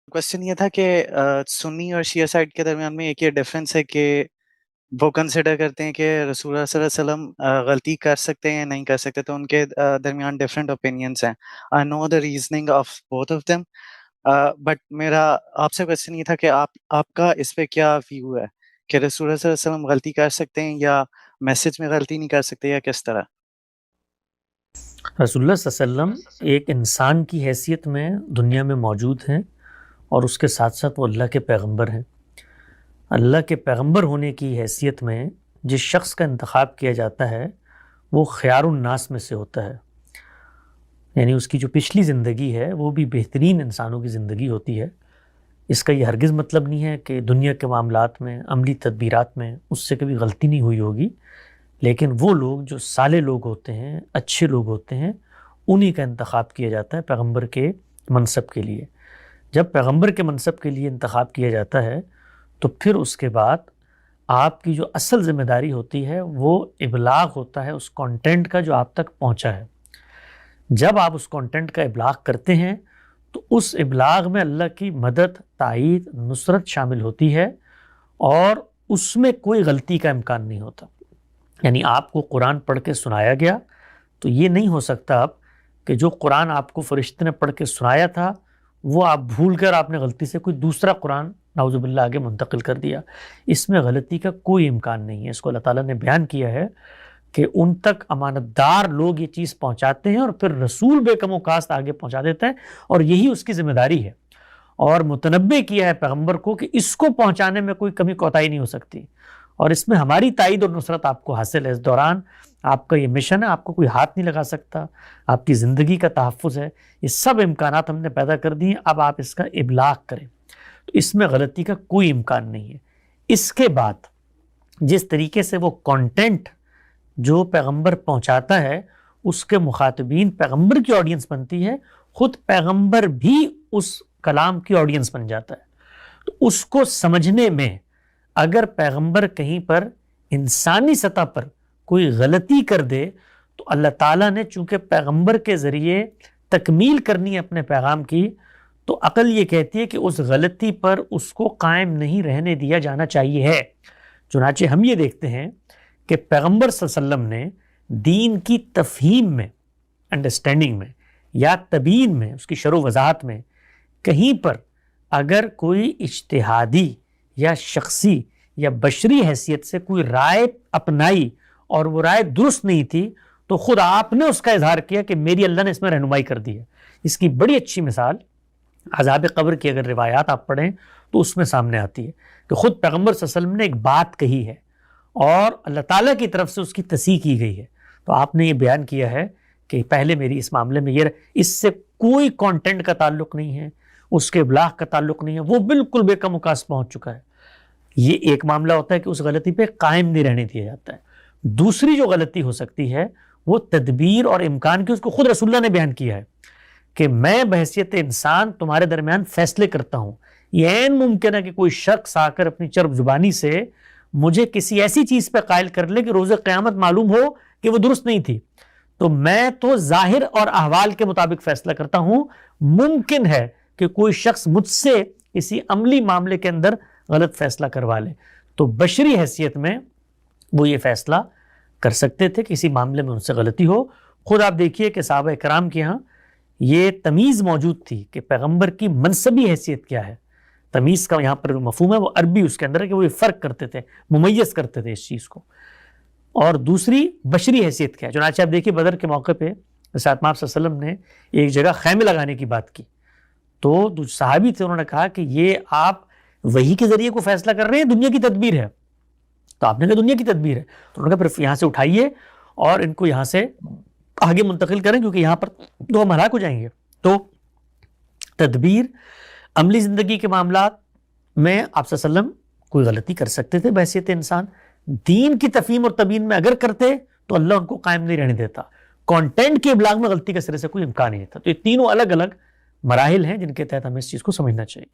Question ये था कि सुन्नी और शिया साइड के दरमियान में एक ये डिफरेंस है कि वो कंसिडर करते हैं कि रसूल सल्लल्लाहु अलैहि वसल्लम गलती कर सकते हैं या नहीं कर सकते, तो उनके दरमियान डिफरेंट ओपिनियंस हैं। I know the reasoning of both of them, but मेरा आपसे क्वेश्चन ये था कि आपका इस पे क्या व्यू है कि रसूल सल्लल्लाहु अलैहि वसल्लम गलती कर सकते हैं या मैसेज में गलती नहीं कर सकते, या किस तरह? रसूलुल्लाह सल्लल्लाहु अलैहि वसल्लम एक इंसान की हैसियत में दुनिया में मौजूद हैं और उसके साथ साथ वो अल्लाह के पैगंबर हैं। अल्लाह के पैगंबर होने की हैसियत में जिस शख्स का इंतखाब किया जाता है वो ख़यारुन नास में से होता है, यानी उसकी जो पिछली ज़िंदगी है वो भी बेहतरीन इंसानों की ज़िंदगी होती है। इसका ये हरगिज़ मतलब नहीं है कि दुनिया के मामलात में, अमली तदबीरात में उससे कभी गलती नहीं हुई होगी, लेकिन वो लोग जो साले लोग होते हैं, अच्छे लोग होते हैं, उन्हीं का इंतखाब किया जाता है पैगंबर के मनसब के लिए। जब पैगंबर के मनसब के लिए इंतखाब किया जाता है तो फिर उसके बाद आपकी जो असल ज़िम्मेदारी होती है वो इबलाग होता है उस कंटेंट का जो आप तक पहुंचा है। जब आप उस कंटेंट का इबलाग करते हैं तो उस इबलाग में अल्लाह की मदद, ताईद, नुसरत शामिल होती है और उसमें कोई गलती का इम्कान नहीं होता। यानी आपको कुरान पढ़ के सुनाया गया तो ये नहीं हो सकता अब कि जो कुरान आपको फरिश्ते ने पढ़ के सुनाया था वो आप भूल कर आपने गलती से कोई दूसरा कुरान नाउजुबिल्लाह आगे मुंतकिल कर दिया। इसमें गलती का कोई इम्कान नहीं है। इसको अल्लाह ताला ने बयान किया है कि उन तक अमानतदार लोग ये चीज़ पहुंचाते हैं और फिर रसूल बेकम कास्त आगे पहुंचा देता है और यही उसकी जिम्मेदारी है। और मुतनब्बे किया है पैगंबर को कि इसको पहुंचाने में कोई कमी कोताही नहीं हो सकती और इसमें हमारी ताईद और नुसरत आपको हासिल है। इस दौरान आपका ये मिशन है, आपको कोई हाथ नहीं लगा सकता, आपकी ज़िंदगी का तहफ़्फ़ुज़ है। ये सब इम्कानात हमने पैदा कर दिए, अब आप इसका इबलाग करें, तो इसमें गलती का कोई इम्कान नहीं है। इसके बाद जिस तरीके से वो कंटेंट जो पैगंबर पहुंचाता है उसके मुखातबीन पैगंबर की ऑडियंस बनती है, खुद पैगंबर भी उस कलाम की ऑडियंस बन जाता है। तो उसको समझने में अगर पैगंबर कहीं पर इंसानी सतह पर कोई गलती कर दे तो अल्लाह ताला ने चूंकि पैगंबर के ज़रिए तकमील करनी है अपने पैगाम की, तो अकल ये कहती है कि उस गलती पर उसको कायम नहीं रहने दिया जाना चाहिए है। चुनाचे हम ये देखते हैं कि पैगंबर सल्लल्लाहु अलैहि वसल्लम ने दीन की तफहीम में, अंडरस्टैंडिंग में या तबीन में, उसकी शरो वजाहत में कहीं पर अगर कोई इज्तिहादी या शख्सी या बशरी हैसियत से कोई राय अपनाई और वो राय दुरुस्त नहीं थी तो खुद आपने उसका इजहार किया कि मेरी अल्लाह ने इसमें रहनुमाई कर दी है। इसकी बड़ी अच्छी मिसाल अज़ाब क़ब्र की अगर रिवायात आप पढ़ें तो उसमें सामने आती है कि खुद पैगंबर सल्लल्लाहु अलैहि वसल्लम ने एक बात कही है और अल्लाह ताला की तरफ से उसकी तस्दीक़ की गई है, तो आपने ये बयान किया है कि पहले मेरी इस मामले में ये, इससे कोई कंटेंट का ताल्लुक नहीं है, उसके इब्लाग का ताल्लुक नहीं है, वो बिल्कुल बेकम उकास पहुंच चुका है। ये एक मामला होता है कि उस गलती पे कायम नहीं रहने दिया जाता है। दूसरी जो गलती हो सकती है वो तदबीर और इम्कान की, उसको खुद रसूलुल्लाह ने बयान किया है कि मैं बहैसियत इंसान तुम्हारे दरमियान फैसले करता हूँ। ये ऐन मुमकिन है कि कोई शख्स आकर अपनी चर्ब जुबानी से मुझे किसी ऐसी चीज़ पे कायल कर ले कि रोज़ क़यामत मालूम हो कि वो दुरुस्त नहीं थी, तो मैं तो ज़ाहिर और अहवाल के मुताबिक फैसला करता हूँ। मुमकिन है कि कोई शख्स मुझसे किसी अमली मामले के अंदर गलत फैसला करवा ले, तो बशरी हैसियत में वो ये फैसला कर सकते थे किसी मामले में उनसे गलती हो। खुद आप देखिए कि सहाबा इकराम के यहाँ ये तमीज़ मौजूद थी कि पैगंबर की मनसबी हैसियत क्या है। तमीज़ का यहाँ पर मफहूम है वो अरबी उसके अंदर है कि वो ये फ़र्क करते थे, मुमय्यज़ करते थे इस चीज़ को। और दूसरी बशरी हैसियत क्या है। चुनांचे आप देखिए बदर के मौके पर जैसे आत्मा सल्लल्लाहु अलैहि वसल्लम ने एक जगह खैमे लगाने की बात की तो जो सहाबी थे उन्होंने कहा कि ये आप वही के जरिए को फैसला कर रहे हैं, दुनिया की तदबीर है। तो आपने कहा दुनिया की तदबीर है, तो उन्होंने कहा फिर यहाँ से उठाइए और इनको यहाँ से आगे मुंतकिल करें क्योंकि यहाँ पर तो हम हलाक हो जाएंगे। तो तदबीर अमली ज़िंदगी के मामलात में आप सल्लल्लाहु अलैहि वसल्लम कोई गलती कर सकते थे बहैसियत इंसान। दीन की तफहीम और तबीन में अगर करते तो अल्लाह उनको कायम नहीं रहने देता। कंटेंट के इब्लाग में गलती के सिरे से कोई इम्कान नहीं था। तो ये तीनों अलग अलग मराहिल हैं जिनके तहत हमें इस चीज़ को समझना चाहिए।